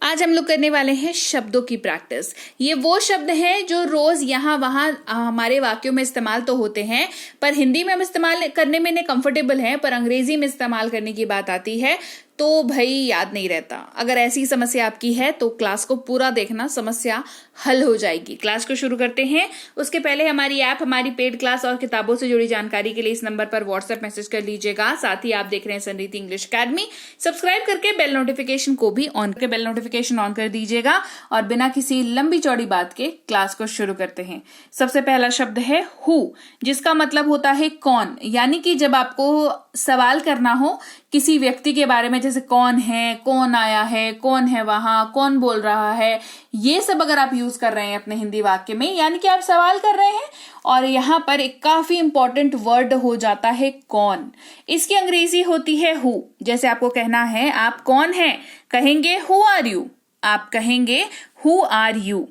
आज हम लोग करने वाले हैं शब्दों की प्रैक्टिस। ये वो शब्द हैं जो रोज यहाँ वहाँ हमारे वाक्यों में इस्तेमाल तो होते हैं, पर हिंदी में हम इस्तेमाल करने में नहीं कंफर्टेबल हैं, पर अंग्रेजी में इस्तेमाल करने की बात आती है तो भाई याद नहीं रहता। अगर ऐसी समस्या आपकी है तो क्लास को पूरा देखना, समस्या हल हो जाएगी। क्लास को शुरू करते हैं। उसके पहले हमारी ऐप, हमारी पेड क्लास और किताबों से जुड़ी जानकारी के लिए इस नंबर पर व्हाट्सएप मैसेज कर लीजिएगा। साथ ही आप देख रहे हैं संरीति इंग्लिश अकेडमी। सब्सक्राइब करके बेल नोटिफिकेशन को भी ऑन करके बेल नोटिफिकेशन ऑन कर दीजिएगा और बिना किसी लंबी चौड़ी बात के क्लास को शुरू करते हैं। सबसे पहला शब्द है हु, जिसका मतलब होता है कौन। यानी कि जब आपको सवाल करना हो किसी व्यक्ति के बारे में, जैसे कौन है, कौन आया है, कौन है वहां, कौन बोल रहा है, ये सब अगर आप यूज कर रहे हैं अपने हिंदी वाक्य में, यानी कि आप सवाल कर रहे हैं और यहां पर एक काफी इंपॉर्टेंट वर्ड हो जाता है कौन। इसकी अंग्रेजी होती है हु। जैसे आपको कहना है आप कौन हैं, कहेंगे हु आर यू। आप कहेंगे हु आर यू।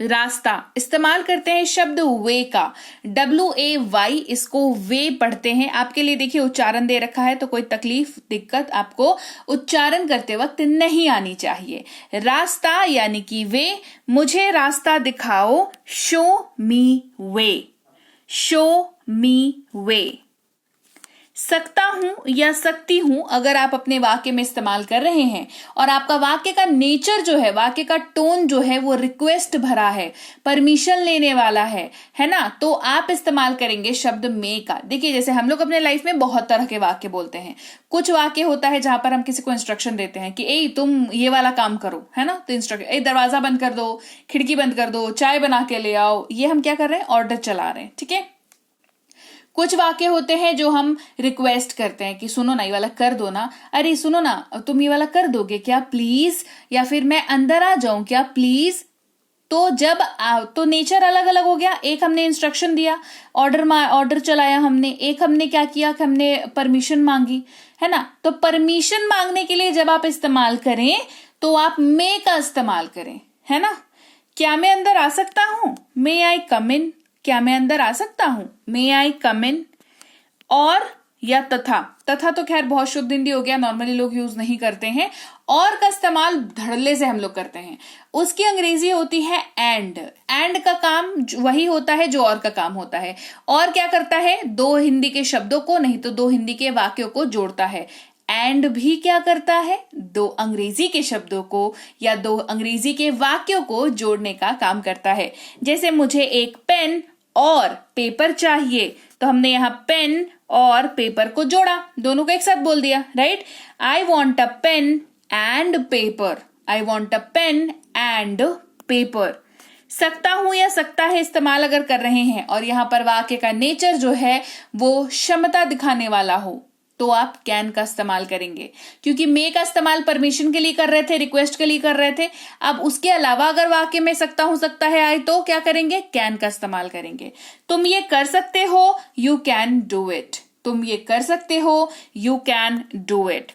रास्ता, इस्तेमाल करते हैं शब्द वे का, WAY, इसको वे पढ़ते हैं। आपके लिए देखिए उच्चारण दे रखा है तो कोई तकलीफ दिक्कत आपको उच्चारण करते वक्त नहीं आनी चाहिए। रास्ता यानी कि वे, मुझे रास्ता दिखाओ, शो मी वे, शो मी वे। सकता हूं या सकती हूं अगर आप अपने वाक्य में इस्तेमाल कर रहे हैं और आपका वाक्य का नेचर जो है, वाक्य का टोन जो है वो रिक्वेस्ट भरा है, परमिशन लेने वाला है ना, तो आप इस्तेमाल करेंगे शब्द मे का। देखिए जैसे हम लोग अपने लाइफ में बहुत तरह के वाक्य बोलते हैं। कुछ वाक्य होता है जहां पर हम किसी को इंस्ट्रक्शन देते हैं कि ए तुम ये वाला काम करो, है ना, तो इंस्ट्रक्शन, ए दरवाजा बंद कर दो, खिड़की बंद कर दो, चाय बना के ले आओ, ये हम क्या कर रहे हैं, ऑर्डर चला रहे हैं, ठीक है। कुछ वाक्य होते हैं जो हम रिक्वेस्ट करते हैं कि सुनो ना ये वाला कर दो ना, अरे सुनो ना तुम ये वाला कर दोगे क्या प्लीज, या फिर मैं अंदर आ जाऊं क्या प्लीज। तो जब तो नेचर अलग अलग हो गया। एक हमने इंस्ट्रक्शन दिया, ऑर्डर चलाया हमने, एक हमने क्या किया कि हमने परमिशन मांगी, है ना। तो परमिशन मांगने के लिए जब आप इस्तेमाल करें तो आप मे का इस्तेमाल करें, है ना। क्या मैं अंदर आ सकता हूं, मे आई कम इन, क्या मैं अंदर आ सकता हूं, मे आई कम इन। और या तथा, तथा तो खैर बहुत शुद्ध हिंदी हो गया, नॉर्मली लोग यूज नहीं करते हैं। और का इस्तेमाल धड़ल्ले से हम लोग करते हैं, उसकी अंग्रेजी होती है एंड। एंड का काम वही होता है जो और का काम होता है। और क्या करता है, दो हिंदी के शब्दों को नहीं तो दो हिंदी के वाक्यों को जोड़ता है। एंड भी क्या करता है, दो अंग्रेजी के शब्दों को या दो अंग्रेजी के वाक्यों को जोड़ने का काम करता है। जैसे मुझे एक पेन और पेपर चाहिए, तो हमने यहाँ पेन और पेपर को जोड़ा, दोनों को एक साथ बोल दिया, right. I want a pen and paper, I want a pen and paper. सकता हूं या सकता है इस्तेमाल अगर कर रहे हैं और यहां पर वाक्य का नेचर जो है वो क्षमता दिखाने वाला हो तो आप कैन का इस्तेमाल करेंगे, क्योंकि मे का इस्तेमाल परमिशन के लिए कर रहे थे, रिक्वेस्ट के लिए कर रहे थे। अब उसके अलावा अगर वाक्य में सकता हूं सकता है आए तो क्या करेंगे, कैन का इस्तेमाल करेंगे। तुम ये कर सकते हो, यू कैन डू इट, तुम ये कर सकते हो, यू कैन डू इट।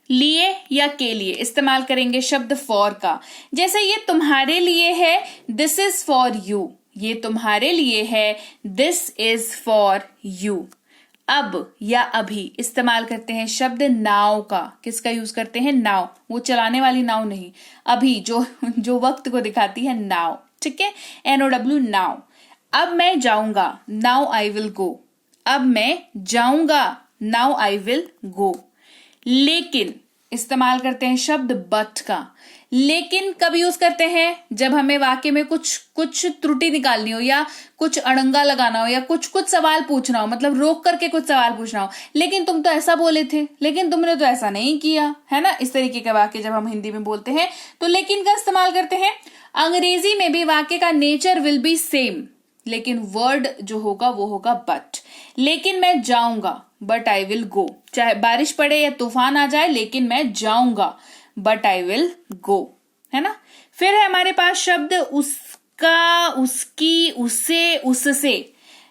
लिए या के लिए इस्तेमाल करेंगे शब्द फॉर का। जैसे ये तुम्हारे लिए है, दिस इज फॉर यू, ये तुम्हारे लिए है, दिस इज फॉर यू। अब या अभी इस्तेमाल करते हैं शब्द नाव का। किसका यूज करते हैं, नाव, वो चलाने वाली नाव नहीं, अभी जो वक्त को दिखाती है नाव, ठीक है, NOW नाव। अब मैं जाऊंगा, नाउ आई विल गो, अब मैं जाऊंगा, नाउ आई विल गो। लेकिन इस्तेमाल करते हैं शब्द बट का। लेकिन कब यूज करते हैं, जब हमें वाक्य में कुछ त्रुटि निकालनी हो या कुछ अड़ंगा लगाना हो या कुछ सवाल पूछना हो, मतलब रोक करके कुछ सवाल पूछना हो। लेकिन तुम तो ऐसा बोले थे, लेकिन तुमने तो ऐसा नहीं किया, है ना। इस तरीके के वाक्य जब हम हिंदी में बोलते हैं तो लेकिन का इस्तेमाल करते हैं। अंग्रेजी में भी वाक्य का नेचर विल बी सेम, लेकिन वर्ड जो होगा वो होगा बट। लेकिन मैं जाऊंगा, बट आई विल गो, चाहे बारिश पड़े या तूफान आ जाए, लेकिन मैं जाऊंगा, बट आई विल गो, है ना। फिर है हमारे पास शब्द उसका, उसकी, उसे, उससे।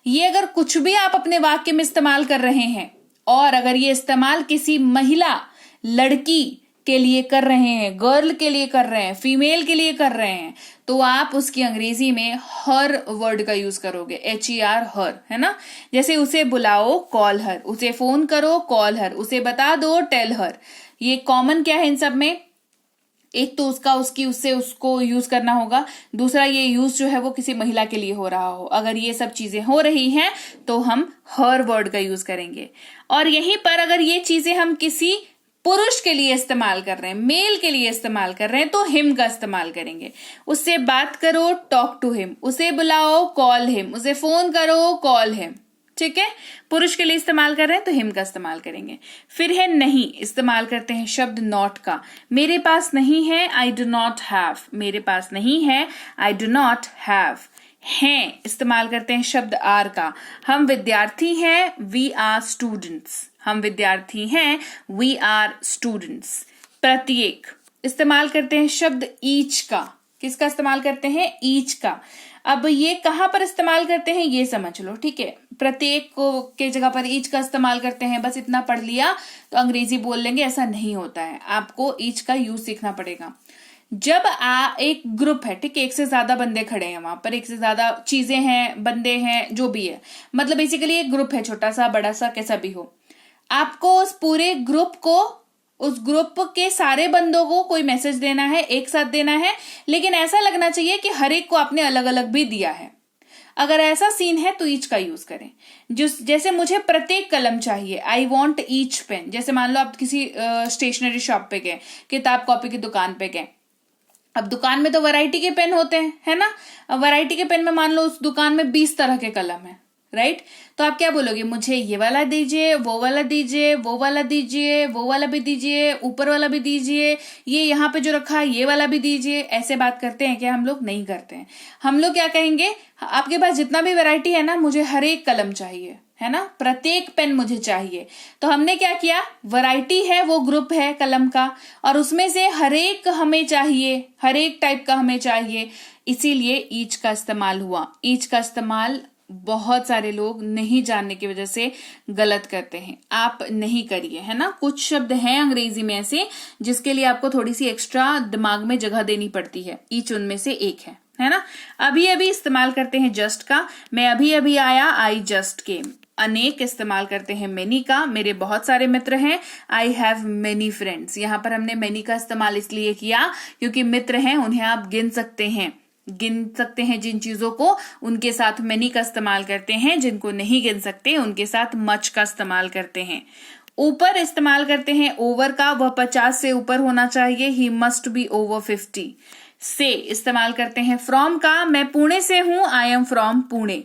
ये अगर कुछ भी आप अपने वाक्य में इस्तेमाल कर रहे हैं और अगर ये इस्तेमाल किसी महिला, लड़की के लिए कर रहे हैं, गर्ल के लिए कर रहे हैं, फीमेल के लिए कर रहे हैं, तो आप उसकी अंग्रेजी में हर वर्ड का यूज करोगे, HER, हर, है ना। जैसे उसे बुलाओ, कॉल हर, उसे फोन करो, कॉल हर, उसे बता दो, टेल हर। ये कॉमन क्या है इन सब में, एक तो उसका उसकी उससे उसको यूज करना होगा, दूसरा ये यूज जो है वो किसी महिला के लिए हो रहा हो। अगर ये सब चीजें हो रही हैं तो हम हर वर्ड का यूज करेंगे। और यहीं पर अगर ये चीजें हम किसी पुरुष के लिए इस्तेमाल कर रहे हैं, मेल के लिए इस्तेमाल कर रहे हैं, तो हिम का इस्तेमाल करेंगे। उससे बात करो, टॉक टू हिम। उसे बुलाओ, कॉल हिम। उसे फोन करो, कॉल हिम। ठीक है, पुरुष के लिए इस्तेमाल कर रहे हैं तो हिम का इस्तेमाल करेंगे। फिर है नहीं, इस्तेमाल करते हैं शब्द नॉट का। मेरे पास नहीं है, आई डू नॉट हैव। मेरे पास नहीं है, आई डू नॉट हैव। हैं, इस्तेमाल करते हैं शब्द आर का। हम विद्यार्थी हैं, वी आर स्टूडेंट्स। हम विद्यार्थी हैं, वी आर स्टूडेंट्स। प्रत्येक, इस्तेमाल करते हैं शब्द ईच का। किसका इस्तेमाल करते हैं? ईच का। अब ये कहां पर इस्तेमाल करते हैं ये समझ लो, ठीक है। प्रत्येक को के जगह पर ईच का इस्तेमाल करते हैं। बस इतना पढ़ लिया तो अंग्रेजी बोल लेंगे, ऐसा नहीं होता है। आपको ईच का यूज सीखना पड़ेगा। जब एक ग्रुप है, ठीक है, एक से ज्यादा बंदे खड़े हैं वहां पर, एक से ज्यादा चीजें हैं, बंदे हैं, जो भी है, मतलब बेसिकली एक ग्रुप है, छोटा सा बड़ा सा कैसा भी हो। आपको उस पूरे ग्रुप को, उस ग्रुप के सारे बंदों को कोई मैसेज देना है, एक साथ देना है, लेकिन ऐसा लगना चाहिए कि हर एक को आपने अलग अलग भी दिया है। अगर ऐसा सीन है तो ईच का यूज करें। जैसे मुझे प्रत्येक कलम चाहिए, आई वॉन्ट ईच पेन। जैसे मान लो आप किसी स्टेशनरी शॉप पे गए, किताब कॉपी की दुकान पे गए। अब दुकान में तो वैरायटी के पेन होते हैं, है ना। अब वैरायटी के पेन में मान लो उस दुकान में 20 तरह के कलम है, राइट। तो आप क्या बोलोगे? मुझे ये वाला दीजिए, वो वाला दीजिए, वो वाला दीजिए, वो वाला भी दीजिए, ऊपर वाला भी दीजिए, ये यहाँ पे जो रखा है ये वाला भी दीजिए। ऐसे बात करते हैं क्या हम लोग? नहीं करते हैं। हम लोग क्या कहेंगे? आपके पास जितना भी वैरायटी है ना, मुझे हर एक कलम चाहिए, है ना, प्रत्येक पेन मुझे चाहिए। तो हमने क्या किया? वैरायटी है, वो ग्रुप है कलम का, और उसमें से हर एक हमें चाहिए, हर एक टाइप का हमें चाहिए, इसीलिए ईच का इस्तेमाल हुआ। ईच का इस्तेमाल बहुत सारे लोग नहीं जानने की वजह से गलत करते हैं। आप नहीं करिए, है ना। कुछ शब्द हैं अंग्रेजी में ऐसे जिसके लिए आपको थोड़ी सी एक्स्ट्रा दिमाग में जगह देनी पड़ती है। ईच उनमें से एक है ना। अभी अभी इस्तेमाल करते हैं जस्ट का। मैं अभी अभी आया, आई जस्ट केम। अनेक, इस्तेमाल करते हैं मेनी का। मेरे बहुत सारे मित्र हैं, आई हैव मेनी फ्रेंड्स। यहां पर हमने मेनी का इस्तेमाल इसलिए किया क्योंकि मित्र हैं, उन्हें आप गिन सकते हैं जिन चीजों को, उनके साथ मेनी का इस्तेमाल करते हैं। जिनको नहीं गिन सकते उनके साथ मच का इस्तेमाल करते हैं। ऊपर इस्तेमाल करते हैं ओवर का, वह 50 से ऊपर होना चाहिए, ही मस्ट बी ओवर 50। से इस्तेमाल करते हैं फ्रॉम का, मैं पुणे से हूं, आई एम फ्रॉम पुणे।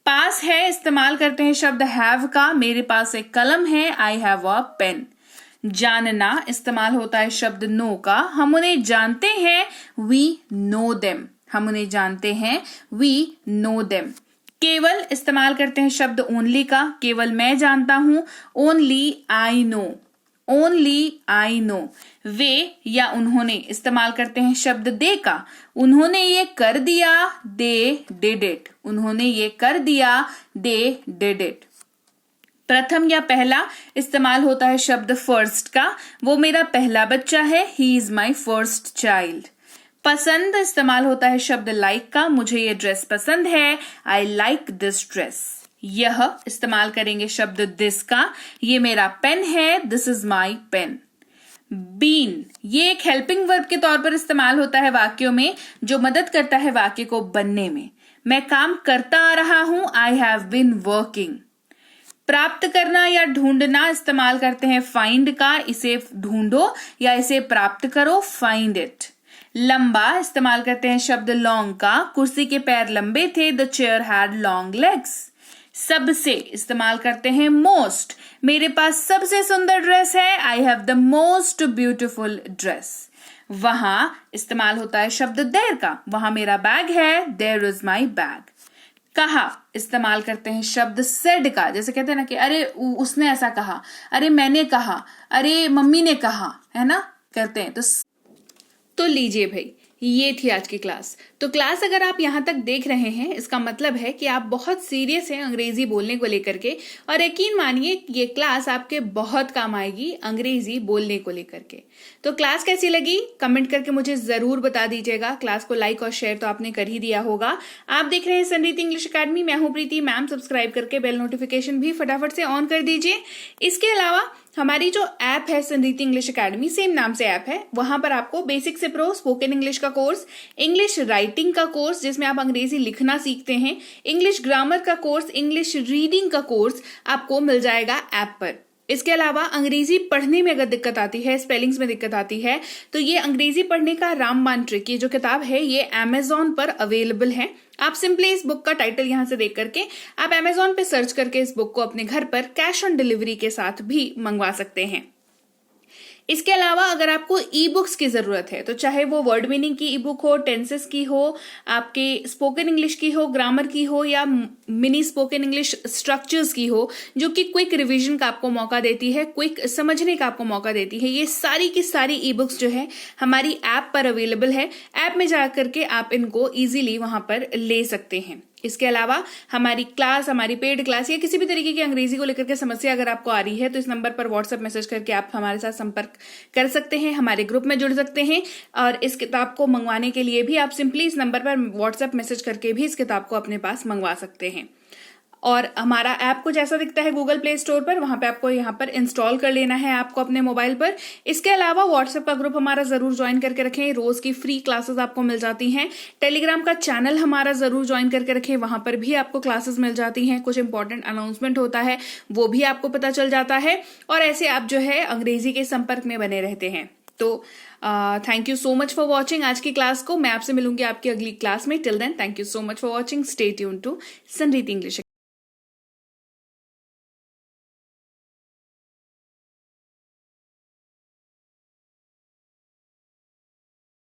पास है, इस्तेमाल करते हैं शब्द हैव का, मेरे पास एक कलम है, आई हैव अ पेन। जानना, इस्तेमाल होता है शब्द नो का, हम उन्हें जानते हैं, वी नो देम। हम उन्हें जानते हैं, वी नो देम। केवल, इस्तेमाल करते हैं शब्द ओनली का, केवल मैं जानता हूं, only I know. Only I know. वे या उन्होंने, इस्तेमाल करते हैं शब्द दे का, उन्होंने ये कर दिया, दे डिड इट। उन्होंने ये कर दिया, दे डिड इट। प्रथम या पहला, इस्तेमाल होता है शब्द फर्स्ट का, वो मेरा पहला बच्चा है, he is my first child. पसंद, इस्तेमाल होता है शब्द लाइक का, मुझे ये ड्रेस पसंद है, आई लाइक दिस ड्रेस। यह, इस्तेमाल करेंगे शब्द दिस का, ये मेरा पेन है, this is my pen. Been, ये एक हेल्पिंग वर्ब के तौर पर इस्तेमाल होता है वाक्यों में, जो मदद करता है वाक्य को बनने में। मैं काम करता आ रहा हूं, आई हैव बीन वर्किंग। प्राप्त करना या ढूंढना, इस्तेमाल करते हैं फाइंड का, इसे ढूंढो या इसे प्राप्त करो, फाइंड इट। लंबा, इस्तेमाल करते हैं शब्द लॉन्ग का, कुर्सी के पैर लंबे थे, the chair had long legs. सबसे, इस्तेमाल करते हैं मोस्ट, मेरे पास सबसे सुंदर ड्रेस है, I have the most beautiful dress. वहां, इस्तेमाल होता है शब्द देयर का, वहां मेरा बैग है, देयर इज माई बैग। कहा, इस्तेमाल करते हैं शब्द सेड का, जैसे कहते हैं ना कि अरे उसने ऐसा कहा, अरे मैंने कहा, अरे मम्मी ने कहा, है ना, करते हैं। तो लीजिए भाई, ये थी आज की क्लास। तो क्लास अगर आप यहाँ तक देख रहे हैं, इसका मतलब है कि आप बहुत सीरियस हैं अंग्रेजी बोलने को लेकर के, और यकीन मानिए ये क्लास आपके बहुत काम आएगी अंग्रेजी बोलने को लेकर के। तो क्लास कैसी लगी कमेंट करके मुझे जरूर बता दीजिएगा। क्लास को लाइक और शेयर तो आपने कर ही दिया होगा। आप देख रहे हैं संरीति इंग्लिश अकेडमी, मैं हूं प्रीति मैम। सब्सक्राइब करके बेल नोटिफिकेशन भी फटाफट से ऑन कर दीजिए। इसके अलावा हमारी जो ऐप है संरीति इंग्लिश एकेडमी, सेम नाम से ऐप है, वहां पर आपको बेसिक से प्रो स्पोकन इंग्लिश का कोर्स, इंग्लिश राइटिंग का कोर्स जिसमें आप अंग्रेजी लिखना सीखते हैं, इंग्लिश ग्रामर का कोर्स, इंग्लिश रीडिंग का कोर्स आपको मिल जाएगा ऐप पर। इसके अलावा अंग्रेजी पढ़ने में अगर दिक्कत आती है, स्पेलिंग्स में दिक्कत आती है, तो ये अंग्रेजी पढ़ने का रामबाण ट्रिक, ये जो किताब है ये अमेजॉन पर अवेलेबल है। आप सिंपली इस बुक का टाइटल यहां से देख करके आप अमेजॉन पे सर्च करके इस बुक को अपने घर पर कैश ऑन डिलीवरी के साथ भी मंगवा सकते हैं। इसके अलावा अगर आपको ई बुक्स की जरूरत है, तो चाहे वो वर्ड मीनिंग की ई बुक हो, टेंसेस की हो, आपके स्पोकन इंग्लिश की हो, ग्रामर की हो, या मिनी स्पोकन इंग्लिश स्ट्रक्चर्स की हो, जो कि क्विक रिवीजन का आपको मौका देती है, क्विक समझने का आपको मौका देती है, ये सारी की सारी ई बुक्स जो है हमारी ऐप पर अवेलेबल है। ऐप में जाकर के आप इनको इजीली वहां पर ले सकते हैं। इसके अलावा हमारी क्लास, हमारी पेड क्लास या किसी भी तरीके की अंग्रेजी को लेकर के समस्या अगर आपको आ रही है, तो इस नंबर पर व्हाट्सएप मैसेज करके आप हमारे साथ संपर्क कर सकते हैं, हमारे ग्रुप में जुड़ सकते हैं। और इस किताब को मंगवाने के लिए भी आप सिंपली इस नंबर पर व्हाट्सएप मैसेज करके भी इस किताब को अपने पास मंगवा सकते हैं। और हमारा ऐप कुछ ऐसा दिखता है गूगल प्ले स्टोर पर, वहां पे आपको यहाँ पर इंस्टॉल कर लेना है ऐप को अपने मोबाइल पर। इसके अलावा व्हाट्सएप का ग्रुप हमारा जरूर ज्वाइन करके रखें, रोज की फ्री क्लासेस आपको मिल जाती हैं। टेलीग्राम का चैनल हमारा जरूर ज्वाइन करके रखें, वहां पर भी आपको क्लासेस मिल जाती हैं, कुछ इंपॉर्टेंट अनाउंसमेंट होता है वो भी आपको पता चल जाता है, और ऐसे आप जो है अंग्रेजी के संपर्क में बने रहते हैं। तो thank you so much for watching आज की क्लास को। मैं आपसे मिलूंगी आपकी अगली क्लास में। Till then thank you so much for watching. Stay tune to Sanriti English.